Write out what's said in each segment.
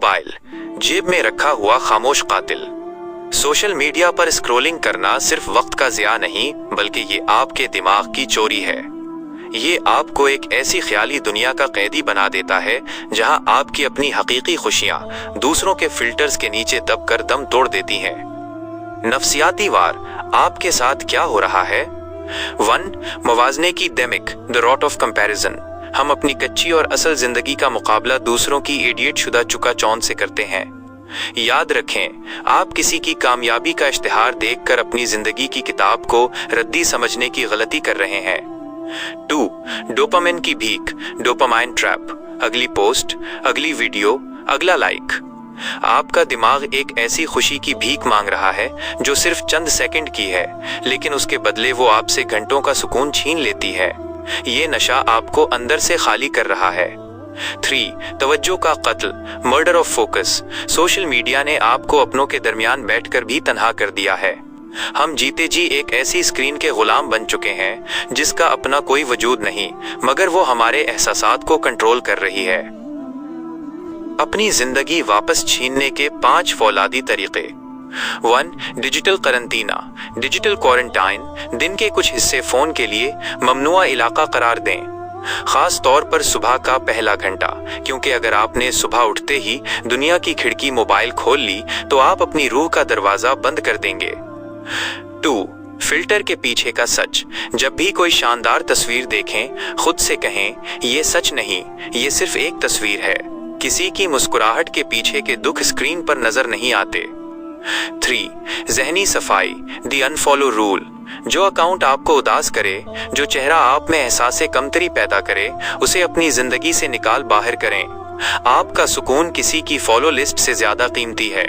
Mobile, जेब में रखा हुआ खामोश कातिल। सोशल मीडिया पर स्क्रॉलिंग करना सिर्फ वक्त का ज़िया नहीं, बल्कि ये आपके दिमाग की चोरी है। ये आपको एक ऐसी ख्याली दुनिया का कैदी बना देता है जहां आपकी अपनी हकीकी खुशियां दूसरों के फिल्टर्स के नीचे दबकर दम तोड़ देती हैं। नफ्सियाती वार, आपके साथ क्या हो रहा है? 1. मवाजने की डेमिक, द रॉट ऑफ कंपैरिजन। हम अपनी कच्ची और असल जिंदगी का मुकाबला दूसरों की इडियट शुदा चुका चौंध से करते हैं। याद रखें, आप किसी की कामयाबी का इश्तिहार देखकर अपनी जिंदगी की किताब को रद्दी समझने की गलती कर रहे हैं। 2. डोपामाइन की भीख, डोपामाइन ट्रैप। अगली पोस्ट, अगली वीडियो, अगला लाइक। आपका दिमाग एक ऐसी खुशी की भीख मांग रहा है जो सिर्फ चंद सेकंड की है, लेकिन उसके बदले वो आपसे घंटों का सुकून छीन लेती है। ये नशा आपको अंदर से खाली कर रहा है। 3. तवज्जो का कत्ल, murder of focus. Social media ने आपको अपनों के दरमियान बैठकर भी तन्हा कर दिया है। हम जीते जी एक ऐसी स्क्रीन के गुलाम बन चुके हैं जिसका अपना कोई वजूद नहीं, मगर वो हमारे एहसासात को कंट्रोल कर रही है। अपनी जिंदगी वापस छीनने के 5 फौलादी तरीके। 1. Digital quarantine, digital quarantine. दिन के कुछ हिस्से फोन के लिए ममनुआ इलाका करार दें, खास तौर पर सुबह का पहला घंटा, क्योंकि अगर आपने सुबह उठते ही दुनिया की खिड़की मोबाइल खोल ली तो आप अपनी रूह का दरवाजा बंद कर देंगे। 2. फिल्टर के पीछे का सच। जब भी कोई शानदार तस्वीर देखें, खुद से कहें, ये सच नहीं, ये सिर्फ एक तस्वीर है। किसी की मुस्कुराहट के पीछे के दुख स्क्रीन पर नजर नहीं आते। 3. ज़हनी सफाई, दी अनफॉलो रूल। जो अकाउंट आपको उदास करे, जो चेहरा आप में एहसासे कमतरी पैदा करे, उसे अपनी जिंदगी से निकाल बाहर करें। आपका सुकून किसी की फॉलो लिस्ट से ज्यादा कीमती है।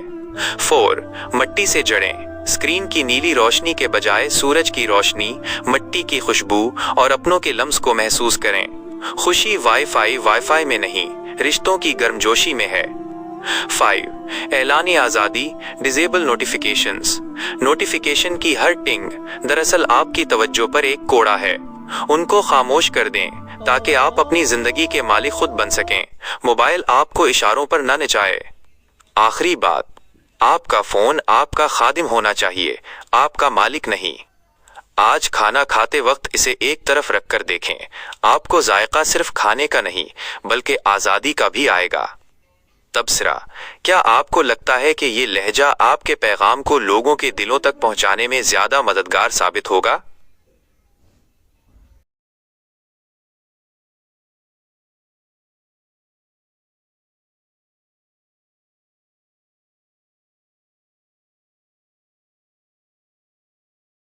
4. मट्टी से जड़ें। स्क्रीन की नीली रोशनी के बजाय सूरज की रोशनी, मट्टी की खुशबू और अपनों के लम्स को महसूस करें। खुशी वाईफाई में नहीं, रिश्तों की गर्मजोशी में है। 5. ऐलानी आज़ादी, डिजेबल नोटिफिकेशंस। नोटिफिकेशन की हर टिंग दरअसल आपकी तवज्जो पर एक कोड़ा है। उनको खामोश कर दें ताकि आप अपनी जिंदगी के मालिक खुद बन सकें। मोबाइल आपको इशारों पर न नचाए। आखिरी बात, आपका फोन आपका खादिम होना चाहिए, आपका मालिक नहीं। आज खाना खाते वक्त इसे एक तरफ रखकर देखें, आपको जायका सिर्फ खाने का नहीं बल्कि आज़ादी का भी आएगा। तबसरा, क्या आपको लगता है कि ये लहजा आपके पैगाम को लोगों के दिलों तक पहुंचाने में ज्यादा मददगार साबित होगा?